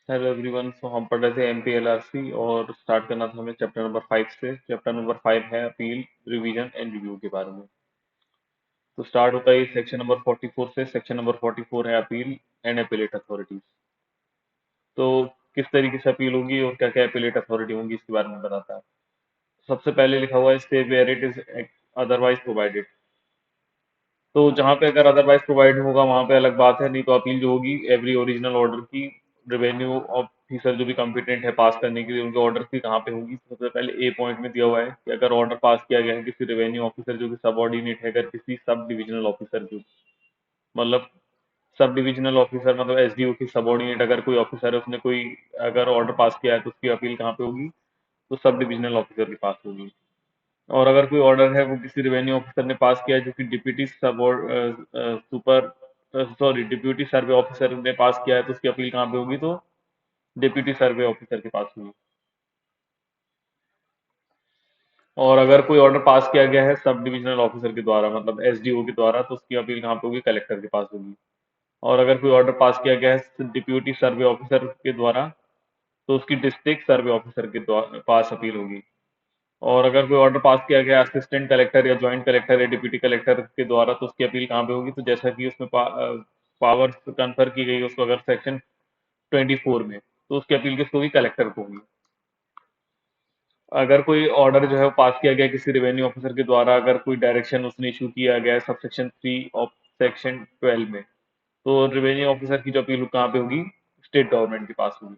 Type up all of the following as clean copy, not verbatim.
Hello everyone. सो हम पढ़ रहे थे एमपीएलआरसी और स्टार्ट करना था हमें चैप्टर नंबर 5 से। चैप्टर नंबर 5 है अपील, रिवीजन एंड रिव्यू के बारे में। तो स्टार्ट होता है सेक्शन नंबर 44 से। सेक्शन नंबर 44 है अपील एंड अपीलेट अथॉरिटीज। तो किस तरीके से अपील होगी और क्या क्या अपीलेट अथॉरिटी होंगी इसके बारे में बताता है। सबसे पहले लिखा हुआ है stay where it is otherwise provided. तो जहाँ पे अगर अदरवाइज प्रोवाइड होगा वहां पे अलग बात है, नहीं तो अपील जो होगी एवरी ओरिजिनल ऑर्डर की रेवेन्यू ऑफिसर जो भी कॉम्पिटेंट है पास करने के लिए उनके ऑर्डर की कहाँ पे होगी। सबसे पहले ए पॉइंट में दिया हुआ है कि अगर ऑर्डर पास किया गया है किसी रेवेन्यू ऑफिसर जो कि सबऑर्डिनेट है, अगर किसी सब डिविजनल ऑफिसर जो मतलब सब डिविजनल ऑफिसर मतलब एसडीओ की सबऑर्डिनेट अगर कोई ऑफिसर है उसने कोई अगर ऑर्डर पास किया है तो उसकी अपील कहाँ पे होगी, तो सब डिविजनल ऑफिसर के पास होगी। और अगर कोई ऑर्डर है वो किसी रेवेन्यू ऑफिसर ने पास किया है जो कि डिप्यूटी सब सुपर सॉरी डिप्यूटी सर्वे ऑफिसर ने पास किया है तो उसकी अपील कहाँ पे होगी, तो डिप्यूटी सर्वे ऑफिसर के पास होगी। और अगर कोई ऑर्डर पास किया गया है सब डिविजनल ऑफिसर के द्वारा मतलब एसडीओ के द्वारा तो उसकी अपील कहाँ पे होगी, कलेक्टर के पास होगी। और अगर कोई ऑर्डर पास किया गया है डिप्यूटी सर्वे ऑफिसर के द्वारा तो उसकी डिस्ट्रिक्ट सर्वे ऑफिसर के पास अपील होगी। और अगर कोई ऑर्डर पास किया गया असिस्टेंट कलेक्टर या जॉइंट कलेक्टर या डिप्यूटी कलेक्टर के द्वारा तो उसकी अपील कहाँ पे होगी, तो जैसा कि उसमें पावर कन्फर की गई है उसको अगर सेक्शन 24 में, तो उसकी अपील किसको होगी, कलेक्टर को होगी। अगर कोई ऑर्डर जो है वो पास किया गया किसी रेवेन्यू ऑफिसर के द्वारा, अगर कोई डायरेक्शन उसने इशू किया गया है सब सेक्शन 3 ऑफ सेक्शन 12 में, तो रेवेन्यू ऑफिसर की जो अपील कहाँ पे होगी, स्टेट गवर्नमेंट के पास होगी।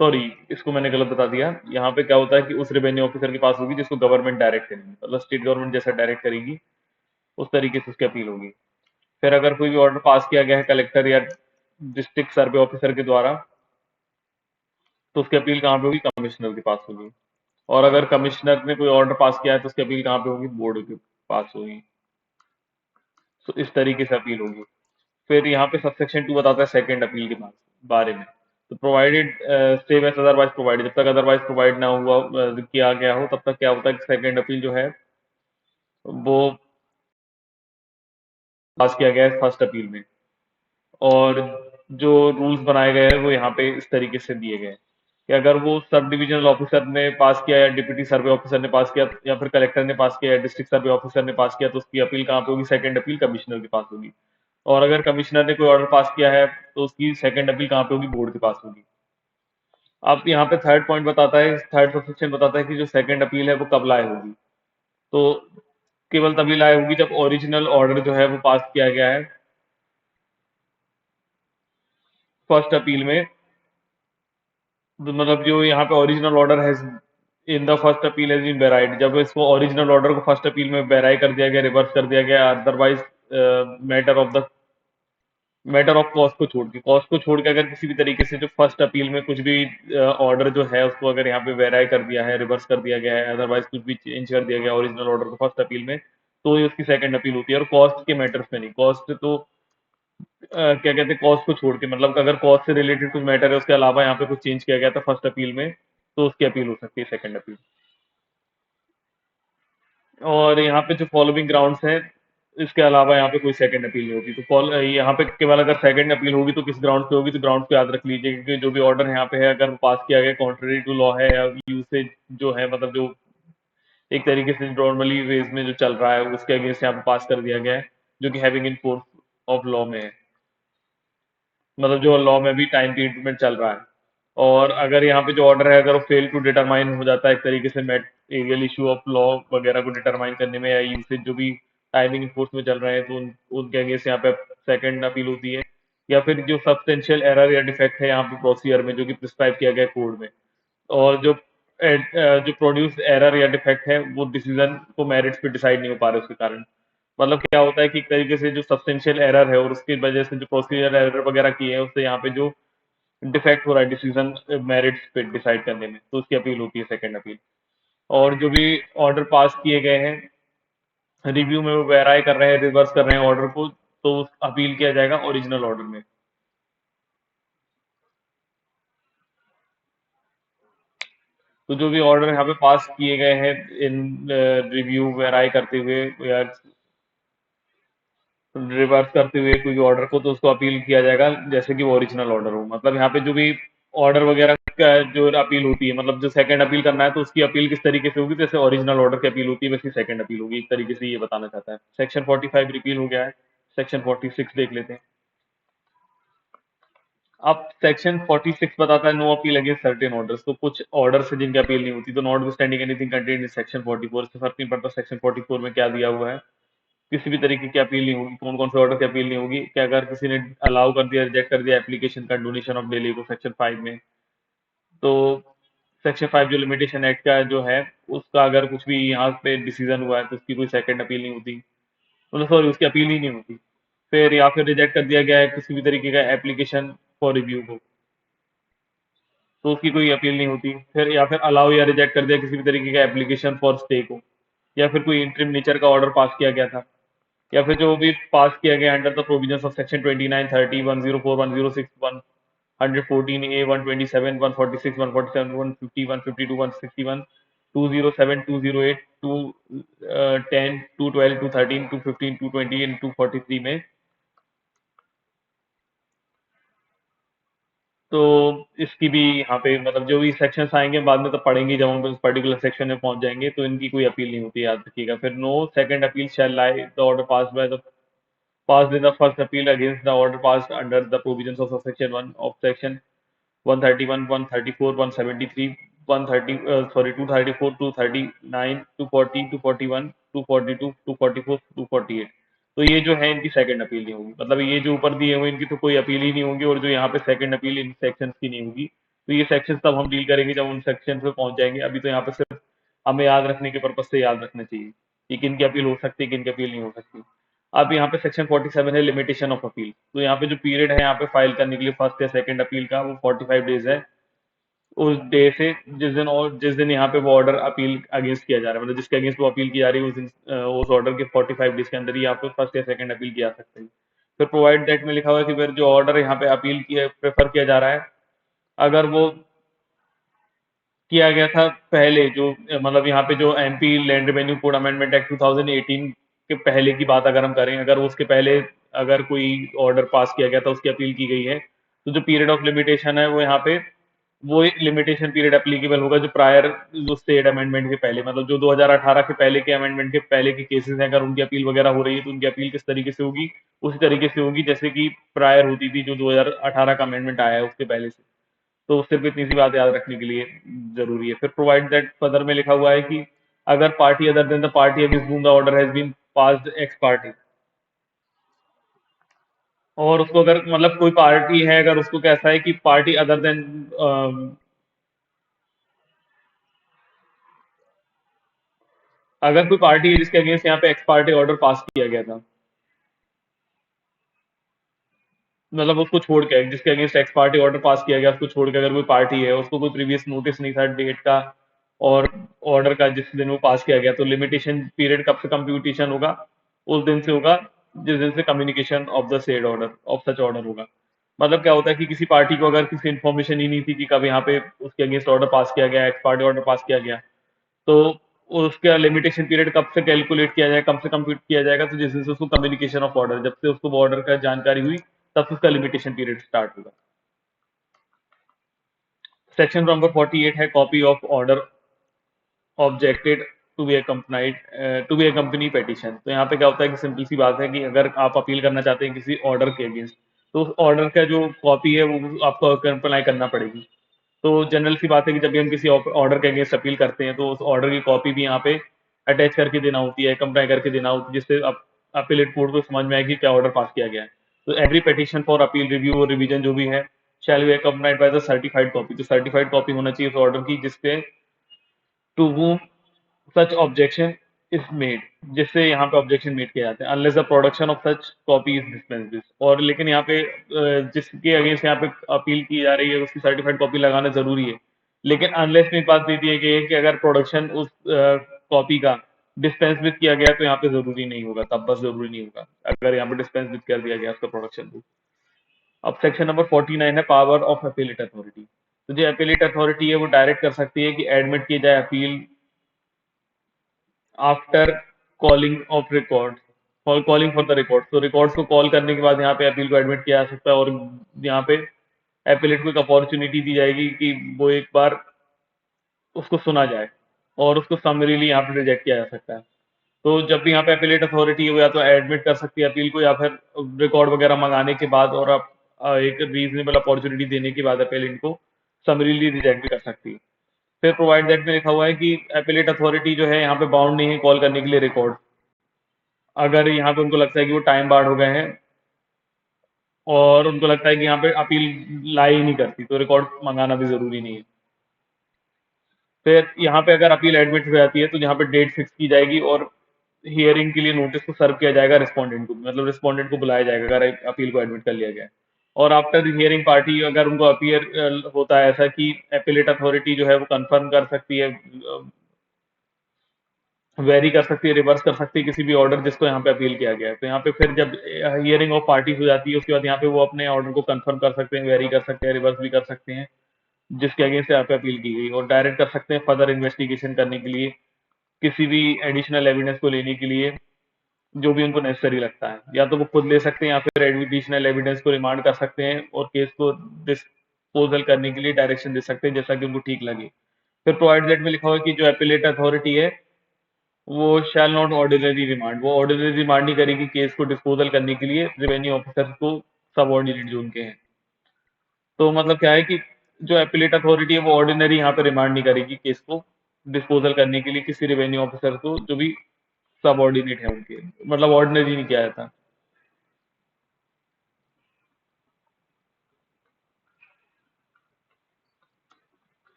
सॉरी, इसको मैंने गलत बता दिया। यहाँ पे क्या होता है कि उस रेवेन्यू ऑफिसर के पास होगी जिसको गवर्नमेंट डायरेक्ट करेगी, मतलब स्टेट गवर्नमेंट जैसा डायरेक्ट करेगी उस तरीके से उसकी अपील होगी। फिर अगर कोई भी ऑर्डर पास किया गया है कलेक्टर या डिस्ट्रिक्ट सर्वे ऑफिसर के द्वारा तो उसकी अपील कहाँ पे होगी, कमिश्नर के पास होगी। और अगर कमिश्नर ने कोई ऑर्डर पास किया है तो उसकी अपील कहाँ पे होगी, बोर्ड के पास होगी। तो इस तरीके से अपील होगी। फिर यहाँ पे सबसेक्शन 2 बताता है सेकंड अपील के बारे में। तो provided same as otherwise provide, जब तक अदरवाइज प्रोवाइड ना हुआ किया गया हो तब तक क्या होता है कि सेकंड अपील जो है वो पास किया गया है फर्स्ट अपील में। और जो रूल्स बनाए गए हैं वो यहाँ पे इस तरीके से दिए गए हैं कि अगर वो सब डिविजनल ऑफिसर ने पास किया या डिप्यूटी सर्वे ऑफिसर ने पास किया या फिर कलेक्टर ने पास किया या डिस्ट्रिक्ट सर्वे ऑफिसर ने पास किया तो उसकी अपील कहाँ पे होगी, सेकंड अपील कमिश्नर के पास होगी। और अगर कमिश्नर ने कोई ऑर्डर पास किया है तो उसकी सेकंड अपील कहाँ पे होगी, बोर्ड के पास होगी। अब यहाँ पे थर्ड पॉइंट बताता है, थर्ड सबसेक्शन बताता है कि जो सेकंड अपील है वो कब लाए होगी। तो केवल तभी लाए होगी जब ओरिजिनल ऑर्डर जो है वो पास किया गया है फर्स्ट अपील में। तो मतलब जो यहाँ पे ओरिजिनल ऑर्डर है in the first appeal has been varied, जब इसको ओरिजिनल ऑर्डर को फर्स्ट अपील में वेराई कर दिया गया, रिवर्स कर दिया गया, otherwise matter of the matter of cost को छोड़ के अगर किसी भी तरीके से जो फर्स्ट अपील में कुछ भी ऑर्डर जो है उसको अगर यहाँ पे वेराई कर दिया है, रिवर्स कर दिया गया है, अदरवाइज कुछ भी चेंज कर दिया गया ओरिजिनल ऑर्डर को फर्स्ट अपील में, तो ये उसकी सेकंड अपील होती है। और कॉस्ट के मैटर्स में नहीं, कॉस्ट तो क्या कहते हैं, कॉस्ट को छोड़ के मतलब अगर कॉस्ट से रिलेटेड कुछ मैटर है उसके अलावा यहाँ पे कुछ चेंज किया गया था फर्स्ट अपील में, तो उसकी अपील हो सकती है सेकंड अपील। और यहाँ पे जो फॉलोइंग ग्राउंड्स हैं इसके अलावा यहाँ पे कोई सेकंड अपील नहीं होती। तो यहाँ पे केवल अगर सेकंड अपील होगी तो किस ग्राउंड पे होगी, तो ग्राउंड पे याद रख लीजिए क्योंकि जो भी ऑर्डर यहाँ पे है अगर पास किया गया कॉन्ट्ररी टू लॉ है या यूसेज जो है मतलब जो एक तरीके से नॉर्मली वेज में जो चल रहा है उसके अगेंस्ट यहाँ पे पास कर दिया गया है जो कि having in force of law में है, मतलब जो लॉ में भी टाइम पीरियड में चल रहा है। और अगर यहाँ पे जो ऑर्डर है अगर वो फेल टू डिटरमाइन हो जाता है एक तरीके से मेटेरियल इशू ऑफ लॉ वगैरह को डिटरमाइन करने में या यूसेज जो भी टाइमिंग फोर्स में चल रहे हैं तो उनके अगेंस्ट यहाँ पे सेकंड अपील होती है। या फिर जो सब्सटेंशियल एरर या डिफेक्ट है यहाँ पे प्रोसीजर में जो कि प्रिस्क्राइब किया गया कोड में, और जो प्रोड्यूस एरर या डिफेक्ट है वो डिसीजन को मेरिट्स पे डिसाइड नहीं हो पा रहे उसके कारण। मतलब क्या होता है कि एक तरीके से जो सब्सटेंशियल एरर है और उसकी वजह से जो प्रोसीजर एरर वगैरह की है उससे यहाँ पे जो डिफेक्ट हो रहा है डिसीजन मेरिट्स पे डिसाइड करने में, तो उसकी अपील होती है सेकंड अपील। और जो भी ऑर्डर पास किए गए हैं रिव्यू में वो वेराई कर रहे हैं, रिवर्स कर रहे हैं ऑर्डर को, तो अपील किया जाएगा ओरिजिनल ऑर्डर में। तो जो भी ऑर्डर यहाँ पे पास किए गए हैं इन रिव्यू वेराई करते हुए या रिवर्स करते हुए कोई ऑर्डर को, तो उसको अपील किया जाएगा जैसे कि वो ओरिजिनल ऑर्डर हो। मतलब यहाँ पे जो भी ऑर्डर वगैरह का जो अपील होती है, मतलब जो सेकंड अपील करना है तो उसकी अपील किस तरीके से होगी, जैसे ओरिजिनल ऑर्डर की अपील होती है वैसी सेकंड अपील होगी, एक तरीके से ये बताना चाहता है। सेक्शन 45 रिपील हो गया है। सेक्शन 46 देख लेते हैं। अब सेक्शन 46 बताता है no appeal against certain orders. तो कुछ ऑर्डर से जिनकी अपील नहीं होती, तो notwithstanding anything contained in section 44 से फर्क नहीं पड़ता सेक्शन 44 में क्या दिया हुआ है। किसी भी तरीके की अपील नहीं होगी। कौन कौन से ऑर्डर की अपील नहीं होगी कि अगर किसी ने अलाउ कर दिया, रिजेक्ट कर दिया एप्लीकेशन का डोनेशन ऑफ डेली को सेक्शन 5 में, तो सेक्शन 5 जो लिमिटेशन एक्ट का जो है, उसका अगर कुछ भी यहाँ पे डिसीजन हुआ है तो उसकी कोई सेकंड अपील नहीं होती, मतलब सॉरी उसकी अपील ही नहीं होती। फिर या फिर रिजेक्ट कर दिया गया है किसी भी तरीके का एप्लीकेशन फॉर रिव्यू को, तो उसकी कोई अपील नहीं होती। फिर या फिर अलाउ या रिजेक्ट कर दिया किसी भी तरीके का एप्लीकेशन फॉर स्टे को, या फिर कोई इंटरिम नेचर का ऑर्डर पास किया गया था, या फिर जो भी पास किया गया under the provisions of section 29, 30, 104, 106, 114 A, 127, 146, 147, 150, 152, 161, 207, 208, 210, 212, 213, 215, 220 and 243 में। तो इसकी भी यहाँ पे मतलब जो भी सेक्शंस आएंगे बाद में तो पढ़ेंगे, जब हम उस पर्टिकुलर सेक्शन में पहुंच जाएंगे, तो इनकी कोई अपील नहीं होती, याद रखिएगा। फिर no second appeal shall lie the order pass by the passed in the first appeal against the order passed under the provisions of section 1 of section 131, 134, 173, 130, sorry, 234, 239, 240, 241, 242, 244, 248। तो ये जो है इनकी सेकंड अपील नहीं होगी। मतलब ये जो ऊपर दिए हुए इनकी तो कोई अपील ही नहीं होगी, और जो यहाँ पे सेकंड अपील इन सेक्शंस की नहीं होगी। तो ये सेक्शंस तब हम डील करेंगे जब उन सेक्शन पे पहुंच जाएंगे। अभी तो यहाँ पे सिर्फ हमें याद रखने के पर्पज से याद रखना चाहिए कि किन की अपील हो सकती है, किन की अपील नहीं हो सकती। अब यहाँ पे सेक्शन 47 है लिमिटेशन ऑफ अपील। तो यहाँ पे जो पीरियड है यहाँ पे फाइल करने के लिए फर्स्ट या सेकंड अपील का, वो 45 डेज है उस डे से जिस दिन, और जिस दिन यहाँ पे वो ऑर्डर अपील अगेंस्ट किया जा रहा है, मतलब जिसके अगेंस्ट वो अपील की जा रही है उस दिन, उस ऑर्डर के 45 डेज के अंदर ही यहाँ पे फर्स्ट या सेकंड अपील किया जा सकता है। फिर प्रोवाइड दैट में लिखा हुआ है कि फिर जो ऑर्डर यहाँ पे अपील किया प्रेफर किया जा रहा है, अगर वो किया गया था पहले, जो मतलब यहाँ पे जो MP land revenue code amendment act 2018 के पहले की बात अगर हम करें, अगर उसके पहले अगर कोई ऑर्डर पास किया गया था, उसकी अपील की गई है, तो जो पीरियड ऑफ लिमिटेशन है वो यहाँ पे वो लिमिटेशन पीरियड एप्लीकेबल होगा जो प्रायर जो स्टेट अमेंडमेंट के पहले, मतलब जो 2018 के पहले के अमेंडमेंट के पहले के केसेस हैं, अगर उनकी अपील वगैरह हो रही है तो उनकी अपील किस तरीके से होगी, उसी तरीके से होगी जैसे कि प्रायर होती थी जो 2018 का अमेंडमेंट आया है उसके पहले से। तो सिर्फ इतनी सी बात याद रखने के लिए जरूरी है। फिर प्रोवाइड दैट फर्दर में लिखा हुआ है कि अगर party other than the party against whom the order has been passed ex parte, और उसको अगर मतलब कोई पार्टी है अगर उसको कैसा है कि पार्टी अदर देन, अगर कोई पार्टी है जिसके अगेंस्ट यहाँ पे एक्स पार्टी ऑर्डर पास किया गया था, मतलब उसको छोड़ के जिसके against x party order pass किया गया उसको छोड़ के अगर कोई पार्टी है उसको कोई प्रीवियस नोटिस नहीं था डेट का और ऑर्डर का जिस दिन वो पास किया गया, तो लिमिटेशन पीरियड कब से कंप्यूटेशन होगा, उस दिन से होगा जिस दिन से communication of the said order of such order होगा। मतलब क्या होता है कि किसी पार्टी को अगर किसी इन्फॉर्मेशन ही नहीं थी कि कब यहाँ पे उसके अगेंस्ट ऑर्डर पास किया गया, एक्स पार्टी ऑर्डर पास किया गया, तो उसका लिमिटेशन पीरियड कब से कैलकुलेट किया जाएगा, कब से कंप्यूट किया जाएगा, तो जिस दिन से उसको कम्युनिकेशन ऑफ ऑर्डर, जब से उसको वो ऑर्डर का जानकारी हुई तब से उसका लिमिटेशन पीरियड स्टार्ट होगा। सेक्शन नंबर 48 है copy of order objected to be accompanied to be accompany petition. तो यहाँ पे क्या होता है कि सिंपल सी बात है कि अगर आप अपील करना चाहते हैं किसी ऑर्डर के अगेंस्ट, तो उस ऑर्डर का जो कॉपी है वो आपको अकम्पनाई करना पड़ेगी। तो जनरल सी बात है कि जब भी हम किसी ऑर्डर के अगेंस्ट अपील करते हैं तो उस ऑर्डर की कॉपी भी यहाँ पे अटैच करके देना होती है, कंप्लाई करके देना होती है, जिससे अपीलेट कोर्ट को समझ में आए कि क्या ऑर्डर पास किया गया है। तो every petition for appeal review और रिवीजन जो भी है shall be accompanied by the certified copy. तो सर्टिफाइड कॉपी होना चाहिए उस ऑर्डर की जिसपे to whom such objection is made, जिससे यहाँ पे ऑब्जेक्शन मेड किया जाता है, unless the production of such copy is dispensed. और लेकिन यहाँ पे जिसके अगेंस्ट यहाँ पे अपील की जा रही है उसकी सर्टिफाइड कॉपी लगाना जरूरी है, लेकिन अनलेस में एक बात दे दी गई है कि अगर प्रोडक्शन उस कॉपी का डिस्पेंस विद किया गया तो यहाँ पे जरूरी नहीं होगा, तब बस जरूरी नहीं होगा अगर यहाँ पे डिस्पेंस विद कर दिया गया उसका प्रोडक्शन। अब सेक्शन नंबर 49 है पावर ऑफ अपीलेट अथॉरिटी। तो जो अपीलेट अथॉरिटी है वो डायरेक्ट कर सकती है कि एडमिट की जाए appeal after calling of record calling for the record, तो रिकॉर्ड्स को कॉल करने के बाद यहाँ पे अपील को एडमिट किया जा सकता है, और यहाँ पे एपेलेट को एक अपॉर्चुनिटी दी जाएगी कि वो एक बार उसको सुना जाए, और उसको समरीली यहाँ पे रिजेक्ट किया जा सकता है। तो जब भी यहाँ पे अपीलेट अथॉरिटी है वो या तो एडमिट कर सकती है अपील को, या फिर रिकॉर्ड वगैरह मंगाने के बाद और आप एक रीजनेबल अपॉर्चुनिटी देने के बाद अपीलेंट को समरीली रिजेक्ट भी कर सकती है। फिर प्रोवाइड दैट में लिखा हुआ है कि अपीलेट अथॉरिटी जो है यहाँ पे बाउंड नहीं है कॉल करने के लिए रिकॉर्ड, अगर यहाँ पे उनको लगता है कि वो टाइम बार्ड हो गए हैं और उनको लगता है कि यहाँ पे अपील लाई ही नहीं करती, तो रिकॉर्ड मंगाना भी जरूरी नहीं है। फिर यहाँ पे अगर अपील एडमिट हो जाती है तो यहाँ पे डेट फिक्स की जाएगी, और हियरिंग के लिए नोटिस को सर्व किया जाएगा रिस्पोंडेंट को, मतलब रिस्पोंडेंट को बुलाया जाएगा अगर अपील को एडमिट कर लिया गया है। और आफ्टर हियरिंग पार्टी अगर उनको अपीयर होता है ऐसा कि अपीलेट अथॉरिटी जो है वो कंफर्म कर सकती है, वेरी कर सकती है, रिवर्स कर सकती है किसी भी ऑर्डर जिसको यहाँ पे अपील किया गया है, तो यहाँ पे फिर जब हियरिंग ऑफ पार्टी हो जाती है उसके बाद यहाँ पे वो अपने ऑर्डर को कंफर्म कर सकते हैं, वेरी कर सकते हैं, रिवर्स भी कर सकते हैं जिसके अगेंस्ट यहाँ पे अपील की गई, और डायरेक्ट कर सकते हैं फर्दर इन्वेस्टिगेशन करने के लिए, किसी भी एडिशनल एविडेंस को लेने के लिए जो भी उनको नेसेसरी लगता है, या तो वो खुद ले सकते हैं या फिर एडिशनल एविडेंस को रिमांड कर सकते हैं और केस को डिस्पोजल करने के लिए डायरेक्शन दे सकते हैं जैसा कि उनको ठीक लगे। फिर प्रोवाइड दैट में लिखा हुआ है कि जो एपिलेट अथॉरिटी है वो शैल नॉट ऑर्डिनरी रिमांड, वो ऑर्डिनरी रिमांड नहीं करेगी केस को डिस्पोजल करने के लिए रेवेन्यू ऑफिसर को सबऑर्डिनेट जो उनके हैं। तो मतलब क्या है कि जो एपिलेट अथॉरिटी है वो ऑर्डिनरी यहाँ पे रिमांड नहीं करेगी केस को डिस्पोजल करने के लिए किसी रेवेन्यू ऑफिसर को जो भी सबऑर्डिनेट है उनके, मतलब ऑर्डिनरी नहीं किया जाता।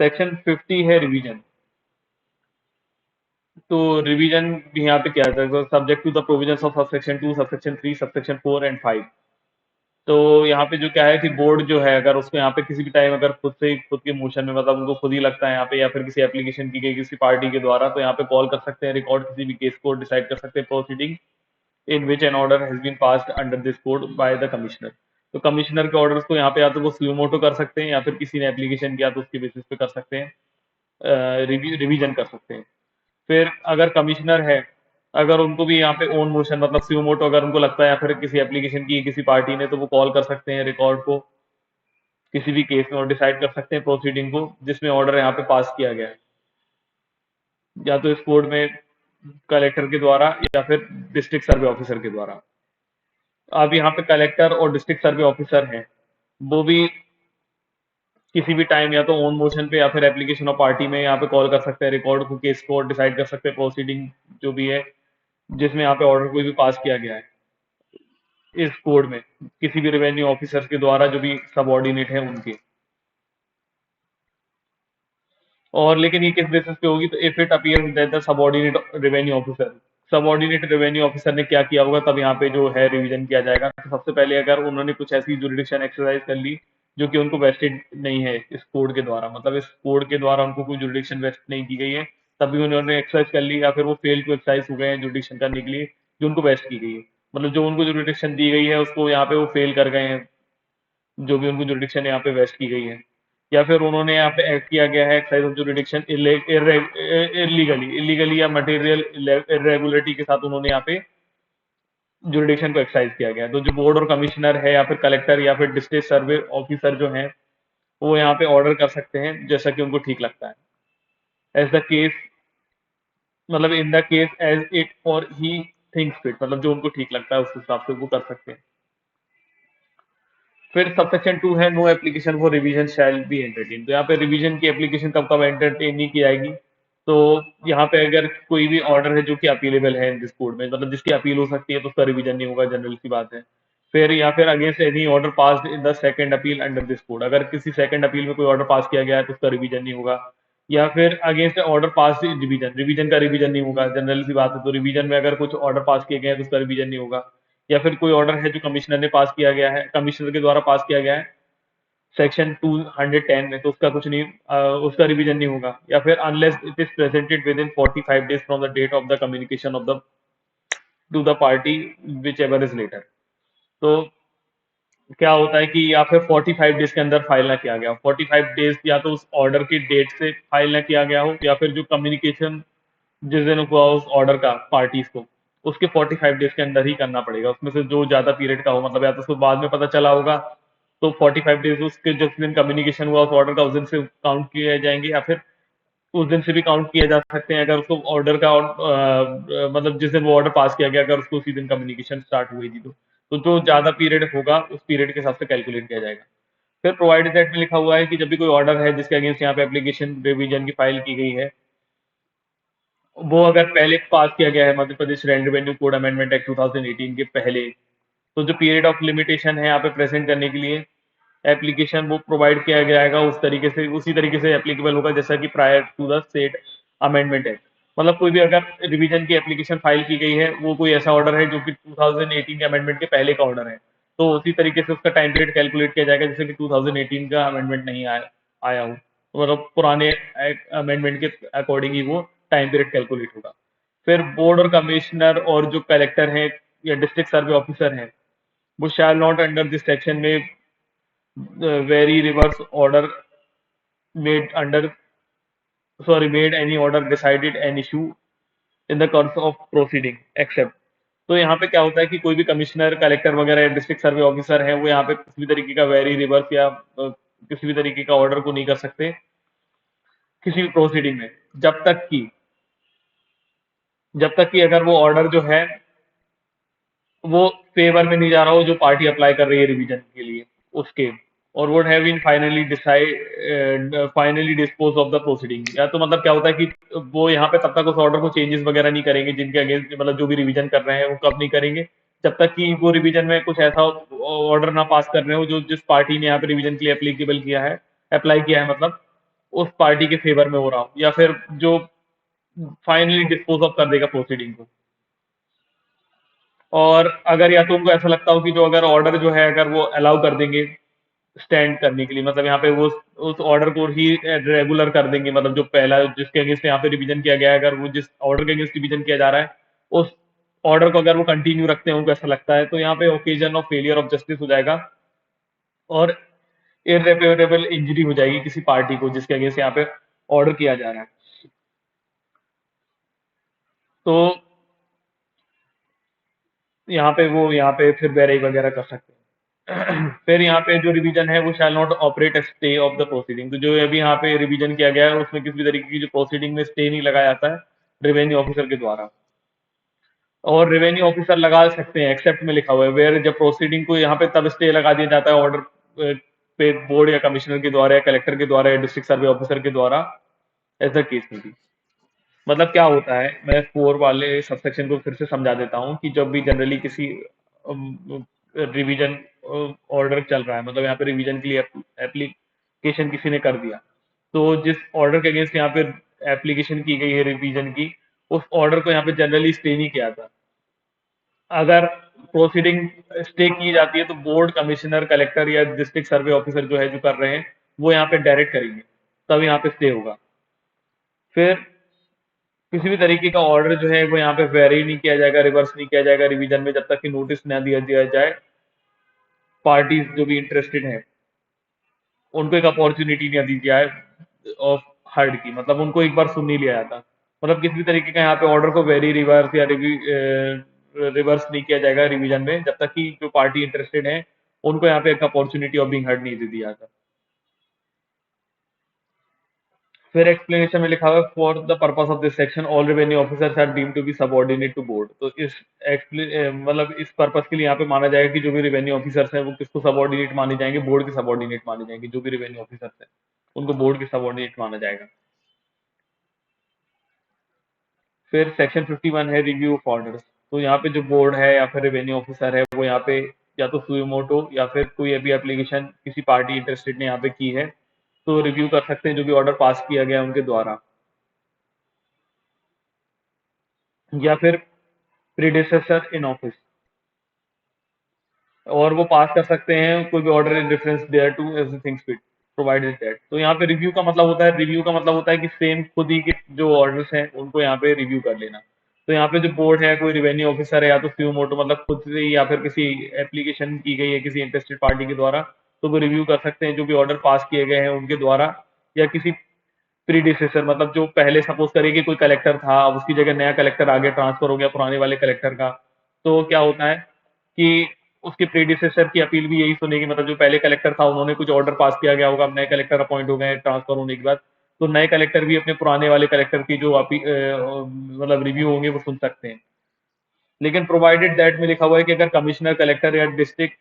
सेक्शन 50 है रिवीजन, तो रिवीजन भी यहाँ पे किया जाता है subject to the provisions of subsection 2, subsection 3, subsection 4 and 5। तो यहाँ पे जो क्या है कि बोर्ड जो है अगर उसको यहाँ पे किसी भी टाइम अगर खुद से खुद के मोशन में मतलब उनको खुद ही लगता है यहाँ पे, या फिर किसी एप्लीकेशन की गई किसी पार्टी के द्वारा, तो यहाँ पे कॉल कर सकते हैं रिकॉर्ड किसी भी केस को, डिसाइड कर सकते हैं proceeding in which an order has been passed under this code by the commissioner. तो कमिश्नर के ऑर्डर्स को यहाँ पे या तो वो स्यूमोटो कर सकते हैं या फिर किसी ने एप्लीकेशन किया तो उसके बेसिस पे कर सकते हैं, रिवीजन कर सकते हैं। फिर अगर कमिश्नर है, अगर उनको भी यहाँ पे ओन मोशन मतलब स्यूमोटो अगर उनको लगता है या फिर किसी एप्लीकेशन की किसी पार्टी ने, तो वो कॉल कर सकते हैं रिकॉर्ड को किसी भी केस में और डिसाइड कर सकते हैं प्रोसीडिंग को जिसमें ऑर्डर यहाँ पे पास किया गया है, या तो इस कोड में कलेक्टर के द्वारा या फिर डिस्ट्रिक्ट सर्वे ऑफिसर के द्वारा। अब यहाँ पे कलेक्टर और डिस्ट्रिक्ट सर्वे ऑफिसर हैं, वो भी किसी भी टाइम या तो ओन मोशन पे या फिर एप्लीकेशन ऑफ पार्टी में यहाँ पे कॉल कर सकते हैं रिकॉर्ड को, केस को, और डिसाइड कर सकते हैं प्रोसीडिंग जो भी है जिसमें यहाँ पे ऑर्डर कोई भी पास किया गया है इस कोड में किसी भी रेवेन्यू ऑफिसर के द्वारा जो भी सबऑर्डिनेट है उनके। और लेकिन ये किस बेसिस पे होगी, तो if it appears that the subordinate revenue officer, subordinate revenue officer ने क्या किया होगा तब यहाँ पे जो है रिवीजन किया जाएगा। तो सबसे पहले अगर उन्होंने कुछ ऐसी जुरिडिक्शन एक्सरसाइज कर ली जो कि उनको वेस्टेड नहीं है इस कोड के द्वारा, मतलब इस कोड के द्वारा उनको कोई जुरिडिक्शन वेस्ट नहीं की गई है, तभी उन्होंने एक्सरसाइज कर ली, या फिर वो फेल टू एक्सरसाइज हो गए हैं जुरिडिक्शन करने के लिए जो उनको वेस्ट की गई है, मतलब जो उनको जुरिडिक्शन दी गई है उसको यहाँ पे वो फेल कर गए हैं, जो भी उनको जुरिडिक्शन यहाँ पे वेस्ट की गई है, या फिर उन्होंने यहाँ पे एक्ट किया गया है excise of jurisdiction illegally illegally या मटेरियल इरेगुलरिटी के साथ उन्होंने यहाँ पे जुरिडिक्शन को एक्साइज किया गया है। तो जो बोर्ड और कमिश्नर है या फिर कलेक्टर या फिर डिस्ट्रिक्ट सर्वे ऑफिसर जो हैं वो यहाँ पे ऑर्डर कर सकते हैं जैसा कि उनको ठीक लगता है, एज द केस मतलब in the case as it or he thinks fit, मतलब जो उनको ठीक लगता है उस हिसाब से वो कर सकते हैं। फिर सबसेक्शन 2 है no application for revision shall be entertain, तो यहाँ पे रिवीजन की एप्लीकेशन कब कब एंटरटेन नहीं की जाएगी। तो यहाँ पे अगर कोई भी ऑर्डर है जो कि अपीलेबल है इन दिस कोड में, मतलब जिसकी अपील हो सकती है, तो उसका रिवीजन नहीं होगा, जनरल सी बात है। फिर या फिर against any order pass in the second appeal under this code, अगर किसी सेकंड अपील में कोई ऑर्डर पास किया गया है तो उसका रिवीजन नहीं होगा। या फिर against order pass revision, revision का रिवीजन नहीं होगा, जनरल सी बात है। तो रिवीजन में अगर कुछ ऑर्डर पास किए गए हैं तो उसका रिवीजन नहीं होगा। या फिर कोई ऑर्डर है जो कमिश्नर ने पास किया गया है, कमिश्नर के द्वारा पास किया गया है सेक्शन 210 में, तो उसका कुछ नहीं उसका रिवीजन नहीं होगा। या फिर unless it is presented within 45 days from the date of the communication of the to the party whichever is later. तो क्या होता है कि या फिर 45 डेज के अंदर फाइल ना किया गया हो, 45 डेज या तो उस ऑर्डर की डेट से फाइल ना किया गया हो, या फिर जो कम्युनिकेशन जिस दिन हुआ उस ऑर्डर का पार्टीज को उसके 45 डेज के अंदर ही करना पड़ेगा, उसमें से जो ज़्यादा पीरियड का हो, मतलब या तो उसको बाद में पता चला होगा, तो 45 डेज उसके जिस दिन कम्युनिकेशन हुआ उस ऑर्डर का उस दिन से काउंट किए जाएंगे, या फिर उस दिन से भी काउंट किए जा सकते हैं अगर उसको ऑर्डर का मतलब जिस दिन वो ऑर्डर पास किया गया, अगर उसको उसी दिन कम्युनिकेशन स्टार्ट हुई थी तो जो ज़्यादा पीरियड होगा उस पीरियड के हिसाब से कैलकुलेट किया जाएगा। फिर प्रोवाइडेड दैट में लिखा हुआ है कि जब भी कोई ऑर्डर है जिसके अगेंस्ट यहाँ पे एप्लीकेशन रिवीजन की फाइल की गई है, वो अगर पहले पास किया गया है Madhya Pradesh land revenue code amendment act 2018 के पहले, तो जो पीरियड ऑफ लिमिटेशन है यहाँ पे प्रेजेंट करने के लिए एप्लीकेशन वो प्रोवाइड किया जाएगा उस तरीके से, उसी तरीके से एप्लीकेबल होगा जैसा कि prior to the state amendment act. मतलब कोई भी अगर रिवीजन की एप्लीकेशन फाइल की गई है, वो कोई ऐसा ऑर्डर है जो कि 2018 के अमेंडमेंट के पहले का ऑर्डर है, तो उसी तरीके से उसका टाइम पीरियड कैलकुलेट किया जाएगा जैसे कि 2018 का अमेंडमेंट नहीं आया हो, तो मतलब पुराने अमेंडमेंट के अकॉर्डिंग ही वो टाइम पीरियड कैलकुलेट होगा। फिर बोर्ड और कमिश्नर और जो कलेक्टर हैं या डिस्ट्रिक्ट सर्वे ऑफिसर हैं, वो shall not under this section में vary reverse order made under made any order decided an issue in the course of proceeding except। तो यहाँ पे क्या होता है कि कोई भी कमिश्नर कलेक्टर वगैरह डिस्ट्रिक्ट सर्वे ऑफिसर है वो यहाँ पे किसी भी तरीके का वेरी रिवर्स या किसी भी तरीके का ऑर्डर को नहीं कर सकते किसी भी प्रोसीडिंग में, जब तक कि अगर वो ऑर्डर जो है वो फेवर में नहीं जा रहा हो जो पार्टी अप्लाई कर रही है रिवीजन के लिए उसके, और would have been finally dispose of the proceeding. या तो मतलब क्या होता है कि वो यहाँ पे तब तक उस ऑर्डर को चेंजेस वगैरह नहीं करेंगे जिनके अगेंस्ट मतलब जो भी रिवीजन कर रहे हैं वो कब नहीं करेंगे, जब तक कि वो रिवीजन में कुछ ऐसा ऑर्डर ना पास कर रहे हो जो जिस पार्टी ने यहाँ पे रिवीजन के लिए एप्लीकेबल किया है, अप्लाई किया है, मतलब उस पार्टी के फेवर में हो रहा हो, या फिर जो फाइनली डिस्पोज ऑफ कर देगा प्रोसीडिंग को। और अगर या तो उनको ऐसा लगता हो कि जो अगर ऑर्डर जो है अगर वो अलाउ कर देंगे स्टैंड करने के लिए, मतलब यहाँ पे वो उस ऑर्डर को ही रेगुलर कर देंगे, मतलब जो पहला जिसके अगेंस्ट यहाँ पे रिवीजन किया गया है अगर वो जिस ऑर्डर के अगेंस्ट रिवीजन किया जा रहा है उस ऑर्डर को अगर वो कंटिन्यू रखते हैं उनको ऐसा लगता है, तो यहाँ पे occasion of failure of justice हो जाएगा और इररेपरेबल इंजरी हो जाएगी किसी पार्टी को जिसके अगेंस्ट यहाँ पे ऑर्डर किया जा रहा है। तो यहाँ पे फिर वेरी वगैरह कर सकते हैं। फिर यहाँ पे जो रिवीजन है वो shall not operate stay of the proceeding, तो जो अभी यहाँ पे रिवीजन किया गया है उसमें किसी भी तरीके की जो प्रोसीडिंग में स्टे नहीं लगाया जाता है रेवेन्यू ऑफिसर के द्वारा, और रेवेन्यू ऑफिसर लगा सकते हैं एक्सेप्ट में लिखा हुआ है वेयर जब प्रोसीडिंग को यहाँ पे तब स्टे लगा दिया जाता है ऑर्डर पे बोर्ड या कमिश्नर के द्वारा या कलेक्टर के द्वारा या डिस्ट्रिक्ट सर्वे ऑफिसर के द्वारा, ऐसा केस में भी। मतलब क्या होता है, मैं 4 वाले सबसेक्शन को फिर से समझा देता हूँ कि जब भी जनरली किसी रिवीजन ऑर्डर चल रहा है, मतलब यहाँ पे रिवीजन के लिए एप्लीकेशन किसी ने कर दिया, तो जिस ऑर्डर के अगेंस्ट यहाँ पे एप्लीकेशन की गई है रिवीजन की, उस ऑर्डर को यहाँ पे जनरली स्टे नहीं किया था। अगर प्रोसीडिंग स्टे की जाती है तो बोर्ड कमिश्नर कलेक्टर या डिस्ट्रिक्ट सर्वे ऑफिसर जो है जो कर रहे हैं वो यहाँ पे डायरेक्ट करेंगे, तब यहाँ पे स्टे होगा। फिर किसी भी तरीके का ऑर्डर जो है वो यहाँ पे वेरी नहीं किया जाएगा, रिवर्स नहीं किया जाएगा रिवीजन में, जब तक कि नोटिस ना दिया दिया जाए पार्टीज जो भी इंटरेस्टेड हैं उनको एक अपॉर्चुनिटी नहीं दी जाए ऑफ हर्ड की, मतलब उनको एक बार सुन नहीं लिया जाता, मतलब किसी भी तरीके का यहाँ पे ऑर्डर को वेरी रिवर्स या रिवर्स नहीं किया जाएगा रिवीजन में जब तक कि जो पार्टी इंटरेस्टेड है उनको यहाँ पे एक अपॉर्चुनिटी ऑफ बीइंग हर्ड नहीं दे दिया जाता। फिर एक्सप्लेनेशन में लिखा हुआ है for the purpose of this section all revenue officers are deemed to be subordinate to board, तो इस मतलब इस पर्पस के लिए यहाँ पे माना जाएगा कि जो भी रेवेन्यू ऑफिसर्स हैं वो किसको सबऑर्डिनेट माने जाएंगे, बोर्ड के सबऑर्डिनेट माने जाएंगे, जो भी रेवेन्यू ऑफिसर्स हैं उनको बोर्ड के सबऑर्डिनेट माना जाएगा। फिर सेक्शन 51 है रिव्यू ऑफ ऑर्डर्स, तो यहाँ पे जो बोर्ड है या फिर रेवेन्यू ऑफिसर है वो यहाँ पे या तो सुमोटो या फिर कोई अभी एप्लीकेशन किसी पार्टी इंटरेस्टेड ने यहाँ पे की है तो रिव्यू कर सकते हैं जो भी ऑर्डर पास किया गया है उनके द्वारा, या फिर प्रीडिसेसर इन ऑफिस, और वो पास कर सकते हैं कोई भी order in reference thereto as things fit provided that. तो यहाँ पे रिव्यू का मतलब होता है कि सेम खुद ही के जो ऑर्डर्स हैं उनको यहाँ पे रिव्यू कर लेना। तो यहाँ पे जो बोर्ड है कोई रेवेन्यू ऑफिसर है या तो सीओमोटो मतलब खुद से ही या फिर किसी एप्लीकेशन की गई है किसी इंटरेस्टेड पार्टी के द्वारा, तो वो रिव्यू कर सकते हैं जो भी ऑर्डर पास किए गए हैं उनके द्वारा, या किसी प्रीडिसेसर, मतलब जो पहले सपोज करिए कि कोई कलेक्टर था, अब उसकी जगह नया कलेक्टर आगे ट्रांसफर हो गया पुराने वाले कलेक्टर का, तो क्या होता है कि उसके प्रीडिसेसर की अपील भी यही सुनेगी, मतलब जो पहले कलेक्टर था उन्होंने कुछ ऑर्डर पास किया गया होगा, अब नए कलेक्टर अपॉइंट हो गए ट्रांसफर होने के बाद, तो नए कलेक्टर भी अपने पुराने वाले कलेक्टर की जो मतलब रिव्यू होंगे वो सुन सकते हैं। लेकिन प्रोवाइडेड दैट में लिखा हुआ है कि अगर कमिश्नर, कलेक्टर या डिस्ट्रिक्ट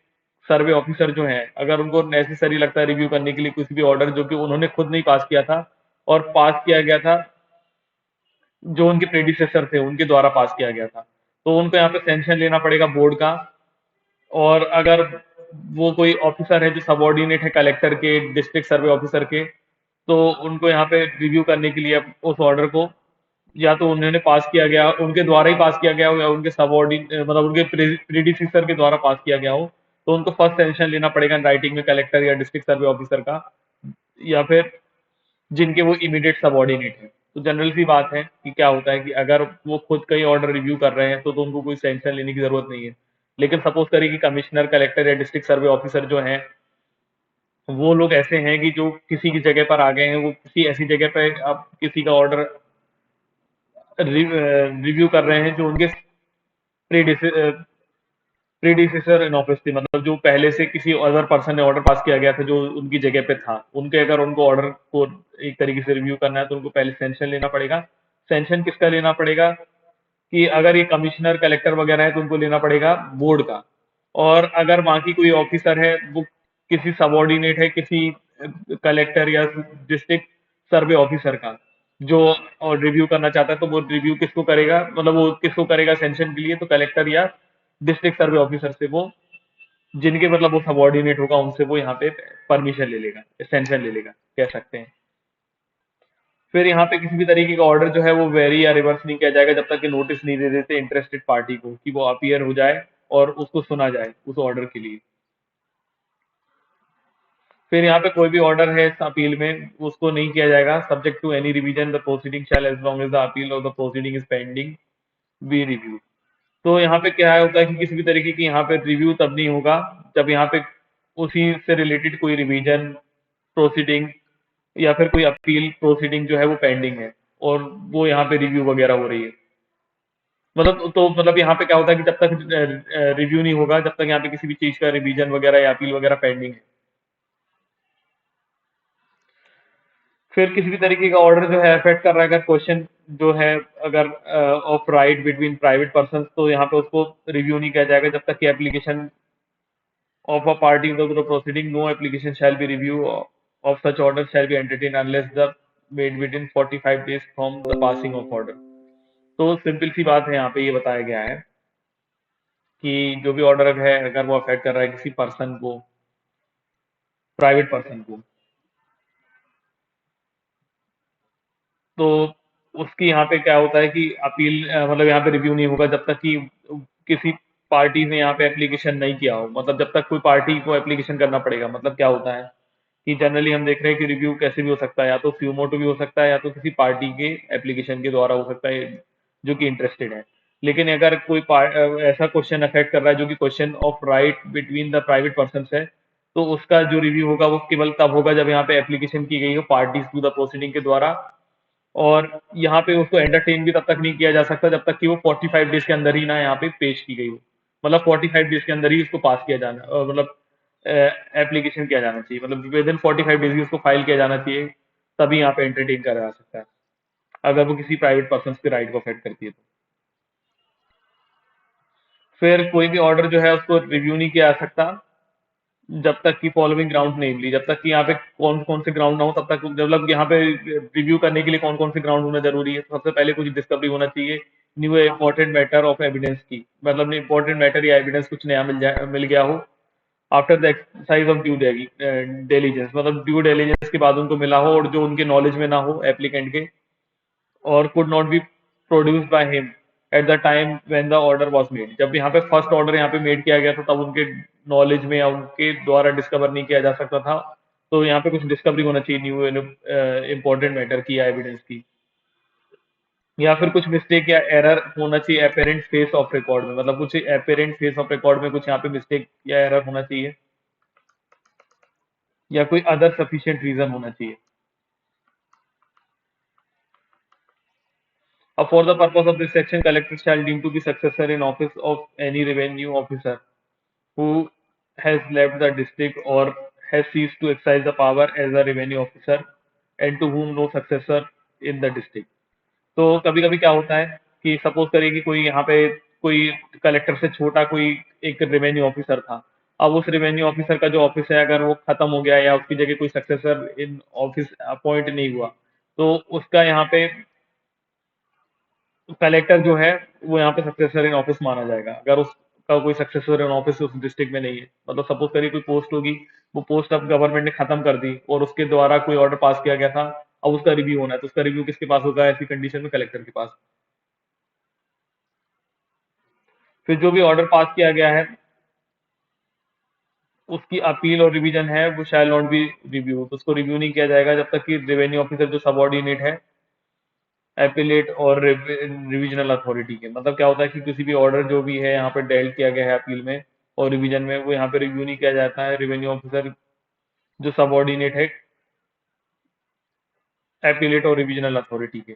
सर्वे ऑफिसर जो हैं, अगर उनको नेसेसरी लगता है रिव्यू करने के लिए कुछ भी ऑर्डर जो कि उन्होंने खुद नहीं पास किया था और पास किया गया था, जो उनके प्रेडिसेसर थे उनके द्वारा पास किया गया था, तो उनको यहाँ पे सैंक्शन लेना पड़ेगा बोर्ड का। और अगर वो कोई ऑफिसर है जो सबॉर्डिनेट है कलेक्टर के, डिस्ट्रिक्ट सर्वे ऑफिसर के, तो उनको यहाँ पे रिव्यू करने के लिए उस ऑर्डर को या तो उन्होंने पास किया गया, उनके द्वारा ही पास किया गया हो, या उनके सबॉर्डिन मतलब उनके प्रीडिसेसर के द्वारा पास किया गया हो, तो उनको फर्स्ट सेंक्शन लेना पड़ेगा राइटिंग में कलेक्टर या डिस्ट्रिक्ट सर्वे ऑफिसर का, या फिर जिनके वो इमीडिएट सबॉर्डिनेट है। तो जनरल सी बात है कि क्या होता है कि अगर वो खुद कई ऑर्डर रिव्यू कर रहे हैं तो उनको कोई सेंक्शन लेने की जरूरत नहीं है। लेकिन सपोज करिए कि कमिश्नर, कलेक्टर या डिस्ट्रिक्ट सर्वे ऑफिसर जो हैं, वो लोग ऐसे हैं कि जो किसी की जगह पर आ गए हैं, वो किसी ऐसी जगह पे अब किसी का ऑर्डर रिव्यू कर रहे हैं जो उनके प्रीडिसेसर इन ऑफिस थी, मतलब जो पहले से किसी अदर पर्सन ने ऑर्डर पास किया गया था जो उनकी जगह पे था, उनके अगर उनको ऑर्डर को एक तरीके से रिव्यू करना है तो उनको पहले सेंक्शन लेना पड़ेगा। सेंक्शन किसका लेना पड़ेगा कि अगर ये कमिश्नर, कलेक्टर वगैरह है तो उनको लेना पड़ेगा बोर्ड का। और अगर बाकी कोई ऑफिसर है, वो किसी सबॉर्डिनेट है किसी कलेक्टर या डिस्ट्रिक्ट सर्वे ऑफिसर का, जो और रिव्यू करना चाहता है, तो वो रिव्यू किसको करेगा, मतलब वो किसको करेगा सेंक्शन के लिए, तो कलेक्टर या डिस्ट्रिक्ट सर्वे ऑफिसर से, वो जिनके मतलब वो सबॉर्डिनेट होगा उनसे वो यहाँ पे परमिशन ले लेगा, सेंक्शन ले लेगा कह सकते हैं। फिर यहाँ पे किसी भी तरीके का ऑर्डर जो है वो वेरी या रिवर्स नहीं किया जाएगा जब तक कि नोटिस नहीं दे देते इंटरेस्टेड पार्टी को कि वो अपीयर हो जाए और उसको सुना जाए उस ऑर्डर के लिए। फिर यहाँ पे कोई भी ऑर्डर है इस अपील में उसको नहीं किया जाएगा subject to any revision, the proceeding shall as long as the appeal और the proceeding is pending be review. तो यहाँ पे क्या होता है कि किसी भी तरीके की यहाँ पे रिव्यू तब नहीं होगा जब यहाँ पे उसी से रिलेटेड कोई रिवीजन प्रोसीडिंग या फिर कोई अपील प्रोसीडिंग जो है वो पेंडिंग है और वो यहाँ पे रिव्यू वगैरह हो रही है। मतलब तो मतलब यहाँ पे क्या होता है कि जब तक रिव्यू नहीं होगा, जब तक यहाँ पे किसी भी चीज का रिवीजन वगैरह या अपील वगैरह पेंडिंग है। फिर किसी भी तरीके का ऑर्डर जो है अफेक्ट कर रहा है, अगर क्वेश्चन जो है अगर of right between private person, तो यहाँ पे उसको रिव्यू नहीं किया जाएगा जब तक कि application of a party in the proceeding, no application shall be review of such order shall be entertained unless the made within 45 days from the passing of order। तो सिंपल सी बात है, यहाँ पे ये बताया गया है कि जो भी ऑर्डर है अगर वो अफेक्ट कर रहा है किसी पर्सन को, प्राइवेट पर्सन को, तो उसकी यहाँ पे क्या होता है कि अपील मतलब यहाँ पे रिव्यू नहीं होगा जब तक कि किसी पार्टी ने यहाँ पे एप्लीकेशन नहीं किया हो, मतलब जब तक कोई पार्टी को एप्लीकेशन करना पड़ेगा। मतलब क्या होता है कि जनरली हम देख रहे हैं कि रिव्यू कैसे भी हो सकता है, या तो फ्यूमोटो भी हो सकता है या तो किसी पार्टी के एप्लीकेशन के द्वारा हो सकता है जो कि इंटरेस्टेड है। लेकिन अगर कोई ऐसा क्वेश्चन अफेक्ट कर रहा है जो कि question of right between the private person है, तो उसका जो रिव्यू होगा वो केवल तब होगा जब यहाँ पे एप्लीकेशन की गई हो पार्टीज टू द प्रोसीडिंग के द्वारा। और यहाँ पे उसको एंटरटेन भी तब तक नहीं किया जा सकता जब तक कि वो 45 डेज के अंदर ही ना यहाँ पे पेश की गई हो, मतलब 45 डेज के अंदर ही उसको पास किया जाना मतलब एप्लीकेशन किया जाना चाहिए, मतलब विद इन 45 डेज ही उसको फाइल किया जाना चाहिए, तभी यहाँ पे एंटरटेन करा जा सकता है अगर वो किसी प्राइवेट पर्सन के राइट को अफेक्ट करती है तो। फिर कोई भी ऑर्डर जो है उसको रिव्यू नहीं किया जा सकता जब तक कि फॉलोइंग ग्राउंड नहीं मिली, जब तक कि यहाँ पे कौन कौन से ग्राउंड ना हो तब तक, मतलब यहाँ पे रिव्यू करने के लिए कौन कौन से ग्राउंड होना जरूरी है। तो सबसे पहले कुछ डिस्कवरी होना चाहिए, new important matter of evidence की, मतलब इंपॉर्टेंट मैटर या एविडेंस कुछ नया मिल गया हो। After the exercise of due diligence, मतलब ड्यू डिलीजेंस के बाद उनको मिला हो और जो उनके नॉलेज में ना हो एप्लीकेंट के, और could not be produced by him at the time when the order was made, जब यहाँ पे फर्स्ट ऑर्डर यहाँ पे मेड किया गया था तब उनके नॉलेज में या उनके द्वारा डिस्कवर नहीं किया जा सकता था। तो यहाँ पे कुछ डिस्कवरी होना चाहिए न्यू इंपॉर्टेंट मैटर की या एविडेंस की, या फिर कुछ मिस्टेक या एरर होना चाहिए अपेरेंट फेस ऑफ रिकॉर्ड में, मतलब कुछ अपेरेंट फेस ऑफ रिकॉर्ड में कुछ यहाँ पे मिस्टेक या एरर होना चाहिए, या कोई अदर सफिशिएंट रीजन होना चाहिए। अब for the purpose of this section collector shall deem to be successor in office of any revenue officer who has left the district or has ceased to exercise the power as a revenue officer and to whom no successor in the district। तो कभी कभी क्या होता है कि suppose करिए कि कोई यहाँ पे कोई कलेक्टर से छोटा कोई एक रेवेन्यू ऑफिसर था। अब उस रेवेन्यू ऑफिसर का जो ऑफिस है अगर वो खत्म हो गया या उसकी जगह कोई सक्सेसर इन ऑफिस अपॉइंट नहीं हुआ तो उसका यहाँ पे कलेक्टर जो है वो यहाँ पे सक्सेसर इन ऑफिस माना जाएगा अगर उसका कोई सक्सेसर इन ऑफिस उस डिस्ट्रिक्ट में नहीं है। मतलब सपोज करिए कोई पोस्ट होगी, वो पोस्ट अब गवर्नमेंट ने खत्म कर दी और उसके द्वारा कोई ऑर्डर पास किया गया था, अब उसका रिव्यू होना है तो उसका रिव्यू किसके पास होगा ऐसी कंडीशन में? कलेक्टर के पास। फिर जो भी ऑर्डर पास किया गया है उसकी अपील और रिवीजन है वो शैल नॉट बी रिव्यू, तो उसको रिव्यू नहीं किया जाएगा जब तक कि रेवेन्यू ऑफिसर जो सबऑर्डिनेट है एपिलेट और रिविजनल अथॉरिटी के। मतलब क्या होता है कि किसी भी ऑर्डर जो भी है यहाँ पे डेल्ट किया गया है अपील में और रिवीजन में वो यहाँ पे रिव्यू नहीं किया जाता है रेवेन्यू ऑफिसर जो सबऑर्डिनेट है एपिलेट और रिविजनल अथॉरिटी के।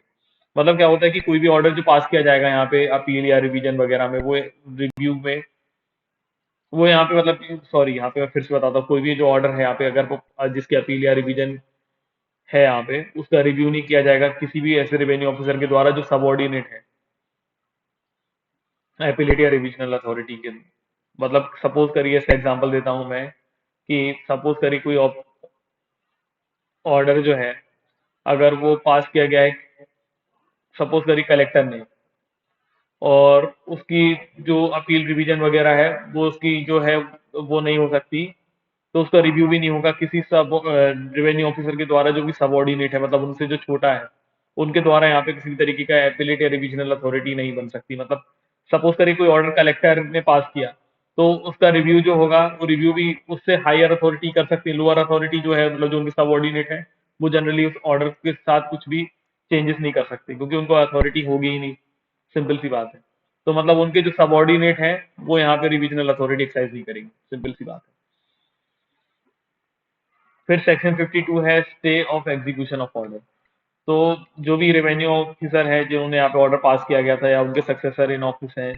मतलब क्या होता है कि कोई भी ऑर्डर जो पास किया जाएगा यहाँ पे अपील या रिवीजन वगैरह में वो रिव्यू में वो यहाँ पे मतलब सॉरी यहाँ पे मैं फिर से बताता हूँ, कोई भी जो ऑर्डर है यहाँ पे अगर वो जिसकी अपील या रिवीजन है यहाँ पे उसका रिव्यू नहीं किया जाएगा किसी भी ऐसे रेवेन्यू ऑफिसर के द्वारा जो सबऑर्डिनेट है एपिलेट या रिविजनल अथॉरिटी के। मतलब सपोज करिए इसका एग्जांपल देता हूं मैं कि सपोज करिए कोई ऑर्डर जो है अगर वो पास किया गया है सपोज करिए कलेक्टर ने और उसकी जो अपील रिवीजन वगैरह है वो उसकी जो है वो नहीं हो सकती तो उसका रिव्यू भी नहीं होगा किसी सब रेवेन्यू ऑफिसर के द्वारा जो भी सबऑर्डिनेट है मतलब उनसे जो छोटा है उनके द्वारा यहाँ पे किसी भी तरीके का एपिलेट या रिविजनल अथॉरिटी नहीं बन सकती। मतलब सपोज करिए कोई ऑर्डर कलेक्टर ने पास किया तो उसका रिव्यू जो होगा वो रिव्यू भी उससे हायर अथॉरिटी कर सकती है, लोअर अथॉरिटी जो है मतलब जो उनके सबऑर्डिनेट है वो जनरली उस ऑर्डर के साथ कुछ भी चेंजेस नहीं कर सकते क्योंकि उनको अथॉरिटी होगी ही नहीं। सिंपल सी बात है। तो मतलब उनके जो सबऑर्डिनेट है वो यहाँ पे रिविजनल अथॉरिटी एक्सरसाइज नहीं करेंगे, सिंपल सी बात है। फिर सेक्शन 52 है stay of execution of order. तो जो भी रेवेन्यू ऑफिसर है जिन्होंने यहाँ पे ऑर्डर पास किया गया था या उनके सक्सेसर इन ऑफिस हैं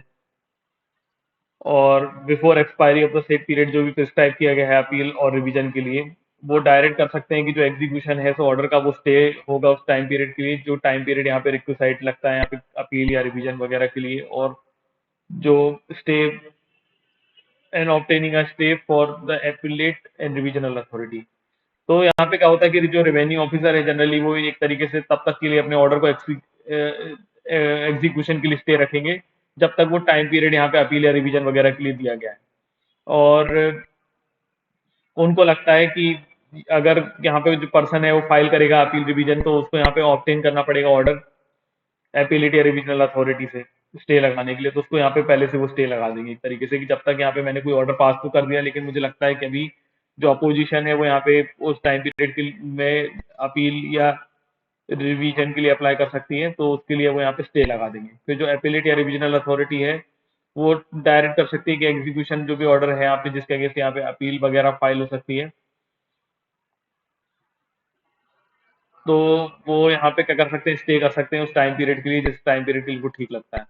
और before expiry of the set period जो भी प्रिस्क्राइब किया गया है अपील और रिवीजन के लिए वो डायरेक्ट कर सकते हैं कि जो एग्जीक्यूशन है सो ऑर्डर का वो स्टे होगा उस टाइम पीरियड के लिए जो टाइम पीरियड यहाँ पे रिक्विसाइट लगता है यहाँ पे अपील या रिवीजन वगैरह के लिए। और जो stay and obtaining a stay for the appellate and revisional authority. तो यहाँ पे क्या होता है कि जो रेवेन्यू ऑफिसर है जनरली वो एक तरीके से तब तक के लिए अपने ऑर्डर को एग्जीक्यूशन के लिए स्टे रखेंगे जब तक वो टाइम पीरियड यहाँ पे अपील या रिवीजन वगैरह के लिए दिया गया है। और उनको लगता है कि अगर यहाँ पे जो पर्सन है वो फाइल करेगा अपील रिवीजन तो उसको यहाँ पे ऑब्टेन करना पड़ेगा ऑर्डर एपिलेट या रिविजनल अथॉरिटी से स्टे लगाने के लिए, तो उसको यहाँ पे पहले से वो स्टे लगा देंगे एक तरीके से कि जब तक यहाँ पे मैंने कोई ऑर्डर पास तो कर दिया लेकिन मुझे लगता है कि अभी जो अपोजिशन है वो यहाँ पे उस टाइम पीरियड के में अपील या रिवीजन के लिए अप्लाई कर सकती है तो उसके लिए वो यहाँ पे स्टे लगा देंगे। फिर जो एपिलेट या रिविजनल अथॉरिटी है वो डायरेक्ट कर सकती है कि एग्जीक्यूशन जो भी ऑर्डर है यहाँ पे जिसके अगेंस्ट यहाँ पे अपील वगैरह फाइल हो सकती है तो वो यहाँ पे क्या कर सकते हैं स्टे कर सकते हैं उस टाइम पीरियड के लिए जिस टाइम पीरियड के लिए वो ठीक लगता है।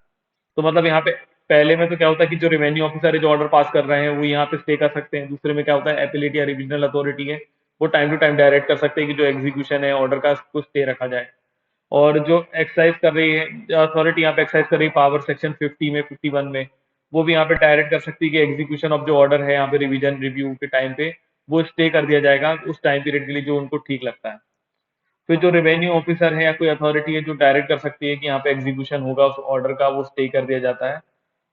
तो मतलब यहाँ पे पहले में तो क्या होता है कि जो रेवेन्यू ऑफिसर है जो ऑर्डर पास कर रहे हैं वो यहाँ पे स्टे कर सकते हैं। दूसरे में क्या होता है एपिलेट या रिविजनल अथॉरिटी है वो टाइम टू टाइम डायरेक्ट कर सकते हैं कि जो एग्जीक्यूशन है ऑर्डर का उसको स्टे रखा जाए। और जो एक्सरसाइज कर रही है अथॉरिटी यहाँ पे एक्सरसाइज कर रही है पावर सेक्शन 50 में 51 में वो भी यहाँ पे डायरेक्ट कर सकती है कि एग्जीक्यूशन ऑफ जो ऑर्डर है यहाँ पे रिवीजन रिव्यू के टाइम पे वो स्टे कर दिया जाएगा उस टाइम पीरियड के लिए जो उनको ठीक लगता है। फिर जो रेवेन्यू ऑफिसर है या कोई अथॉरिटी है जो डायरेक्ट कर सकती है कि यहाँ पे एग्जीक्यूशन होगा उस ऑर्डर का वो स्टे कर दिया जाता है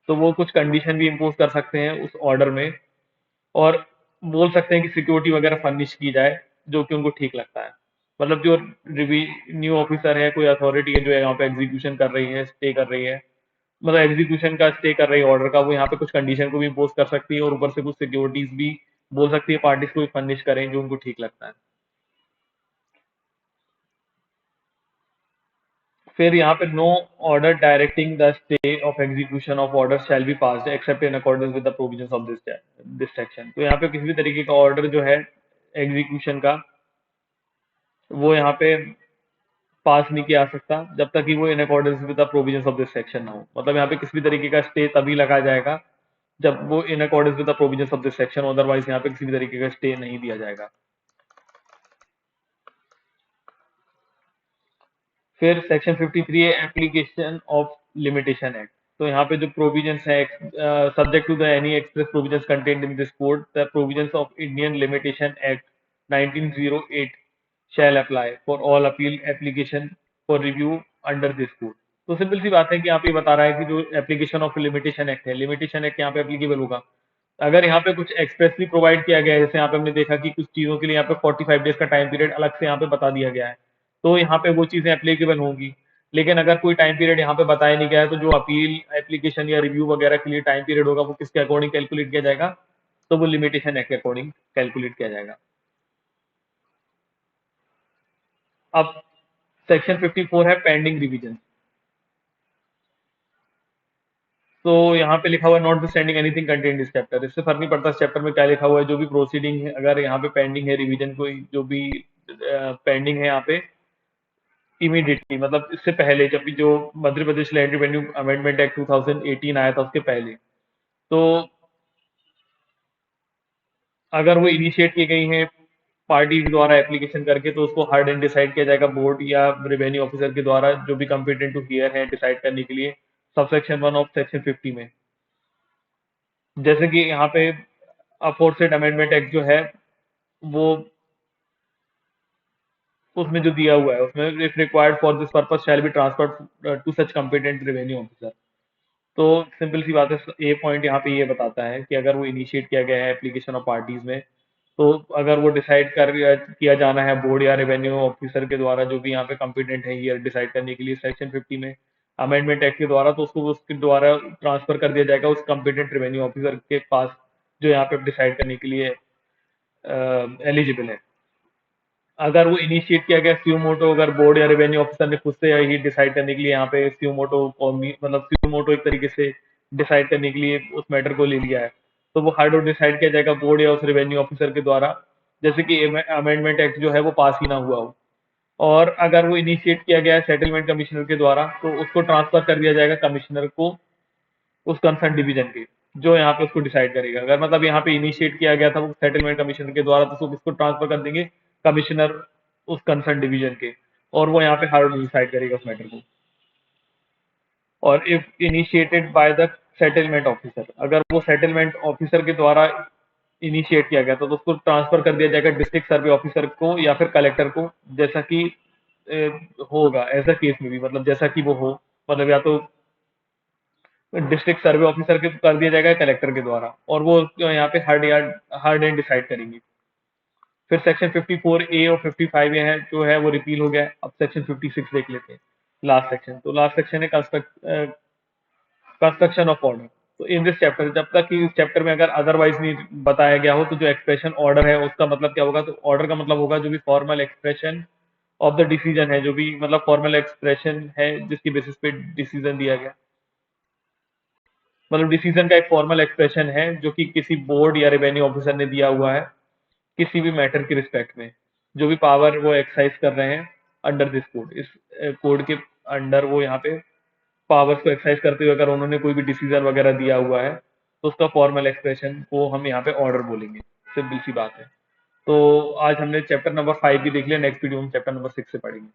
तो वो कुछ कंडीशन भी इम्पोज कर सकते हैं उस ऑर्डर में और बोल सकते हैं कि सिक्योरिटी वगैरह फर्निश की जाए जो कि उनको ठीक लगता है। मतलब जो रिवेन्यू ऑफिसर है कोई अथॉरिटी है जो यहाँ पे एग्जीक्यूशन कर रही है स्टे कर रही है मतलब एग्जीक्यूशन का स्टे कर रही है ऑर्डर का वो यहाँ पे कुछ कंडीशन को भी इम्पोज कर सकती है और ऊपर से कुछ सिक्योरिटीज भी बोल सकती है पार्टीज को भी फर्निश करें जो उनको ठीक लगता है। फिर यहाँ पे no order directing the stay of execution of order shall be passed except in accordance with the provisions of this section. तो यहाँ पे किसी भी तरीके का ऑर्डर जो है एग्जीक्यूशन का वो यहाँ पे पास नहीं किया जा सकता जब तक कि वो इन accordance with the provisions of this section ना हो। मतलब यहाँ पे किसी भी तरीके का स्टे तभी लगाया जाएगा जब वो इन accordance with the provisions of this section, otherwise यहाँ पे किसी भी तरीके का स्टे नहीं दिया जाएगा। फिर सेक्शन 53 है एप्लीकेशन ऑफ लिमिटेशन एक्ट। तो यहाँ पे जो प्रोविजंस है, subject to the any express provisions contained in this code, the provisions of Indian limitation act 1908 shall apply for all appeal application for review under this code. तो simple सी बात है कि यहाँ पे बता रहा है कि जो एप्लीकेशन ऑफ लिमिटेशन एक्ट है, लिमिटेशन एक्ट यहाँ पे एप्लीकेबल होगा अगर यहाँ पे कुछ एक्सप्रेसली प्रोवाइड किया गया है। जैसे यहाँ पे हमने देखा कि कुछ चीजों के लिए यहाँ पे 45 डेज का टाइम पीरियड अलग से यहाँ पे बता दिया गया है, तो यहाँ पे वो चीजें एप्लीकेबल होंगी। लेकिन अगर कोई टाइम पीरियड यहाँ पे बताया नहीं गया है, तो जो अपील एप्लीकेशन या रिव्यू वगैरह के लिए टाइम पीरियड होगा वो किसके अकॉर्डिंग कैलकुलेट किया जाएगा, तो वो लिमिटेशन एक्ट के अकॉर्डिंग कैलकुलेट किया जाएगा। अब सेक्शन 54 है पेंडिंग रिवीजन। तो यहाँ पे लिखा हुआ है नॉट स्टैंडिंग एनीथिंग कंटेंट इस चैप्टर। इससे फर्क नहीं पड़ता इस चैप्टर में क्या लिखा हुआ है, जो भी प्रोसीडिंग है अगर यहाँ पे पेंडिंग है रिवीजन, कोई जो भी पेंडिंग है यहाँ पे इमीडिएटली, मतलब इससे पहले जब भी जो मध्य Pradesh land revenue amendment act 2018 आया था उसके पहले, तो अगर वो इनिशिएट की गई हैं पार्टी द्वारा एप्लीकेशन करके, तो उसको हार्ड एंड डिसाइड किया जाएगा बोर्ड या रेवेन्यू ऑफिसर के द्वारा, जो भी कंपिटेंट टू हियर है डिसाइड करने के लिए, सबसेक्शन 1 ऑफ सेक्शन 50 में। जैसे कि यहाँ पे अफोर्सेड अमेंडमेंट एक्ट जो है वो उसमें जो दिया हुआ है उसमें if required for this purpose shall be transferred to such competent revenue officer. तो सिंपल सी बात है, ये पॉइंट यहाँ पे ये बताता है कि अगर वो इनिशिएट किया गया है एप्लीकेशन ऑफ पार्टीज में, तो अगर वो डिसाइड कर किया जाना है बोर्ड या रेवेन्यू ऑफिसर के द्वारा, जो भी यहाँ पे कंपिटेंट है ये डिसाइड करने के लिए सेक्शन 50 में अमेंडमेंट एक्ट के द्वारा, तो उसको उसके द्वारा ट्रांसफर कर दिया जाएगा उस कंपिटेंट रेवेन्यू ऑफिसर के पास जो यहाँ पे डिसाइड करने के लिए एलिजिबल है। अगर वो इनिशिएट किया गया स्यूमोटो, अगर बोर्ड या रेवेन्यू ऑफिसर ने खुद से ही डिसाइड करने के लिए यहाँ पे स्यूमोटो, मतलब स्यूमोटो एक तरीके से डिसाइड करने के लिए उस मैटर को ले लिया है, तो वो हार्ड डिसाइड किया जाएगा बोर्ड या उस रेवेन्यू ऑफिसर के द्वारा, जैसे कि अमेंडमेंट एक्ट जो है वो पास ही ना हुआ हो। और अगर वो इनिशिएट किया गया है सेटलमेंट कमिश्नर के द्वारा, तो उसको ट्रांसफर कर दिया जाएगा कमिश्नर को उस कंसर्न डिवीजन के, जो यहाँ पे उसको डिसाइड करेगा। अगर मतलब यहाँ पे इनिशिएट किया गया था वो सेटलमेंट कमीशन के द्वारा, तो उसको किसको ट्रांसफर कर देंगे, कमिश्नर उस कंसर्न डिवीजन के, और वो यहाँ पे हर डिसाइड करेगा उस मैटर को। और if initiated by the settlement officer, अगर वो सेटलमेंट ऑफिसर के द्वारा इनिशिएट किया गया, तो उसको ट्रांसफर कर दिया जाएगा डिस्ट्रिक्ट सर्वे ऑफिसर को या फिर कलेक्टर को, जैसा कि होगा ऐसा केस में भी, मतलब जैसा कि वो हो, मतलब या तो डिस्ट्रिक्ट सर्वे ऑफिसर के कर दिया जाएगा कलेक्टर के द्वारा, और वो यहाँ पे हार्ड एंड डिसाइड करेंगे। फिर सेक्शन 54 ए और 55 ए है जो है वो रिपील हो गया। अब सेक्शन 56 देख लेते हैं, लास्ट सेक्शन। तो लास्ट सेक्शन है कंस्ट्रक्शन ऑफ ऑर्डर। तो इन दिस चैप्टर, जब तक कि इस चैप्टर में अगर अदरवाइज नहीं बताया गया हो, तो जो एक्सप्रेशन ऑर्डर है उसका मतलब क्या होगा, तो ऑर्डर का मतलब होगा जो भी formal expression of the decision है, जो भी मतलब फॉर्मल एक्सप्रेशन है जिसकी बेसिस पे डिसीजन दिया गया, मतलब डिसीजन का एक फॉर्मल एक्सप्रेशन है जो कि किसी बोर्ड या रेवेन्यू ऑफिसर ने दिया हुआ है किसी भी मैटर के रिस्पेक्ट में, जो भी पावर वो एक्सरसाइज कर रहे हैं अंडर दिस कोड, इस कोड के अंडर वो यहाँ पे पावर्स को एक्सरसाइज करते हुए अगर उन्होंने कोई भी डिसीजन वगैरह दिया हुआ है, तो उसका फॉर्मल एक्सप्रेशन को हम यहाँ पे ऑर्डर बोलेंगे। सिंपल सी बात है। तो आज हमने चैप्टर नंबर 5 भी देख लिया, नेक्स्ट वीडियो हम चैप्टर नंबर 6 से पढ़ेंगे।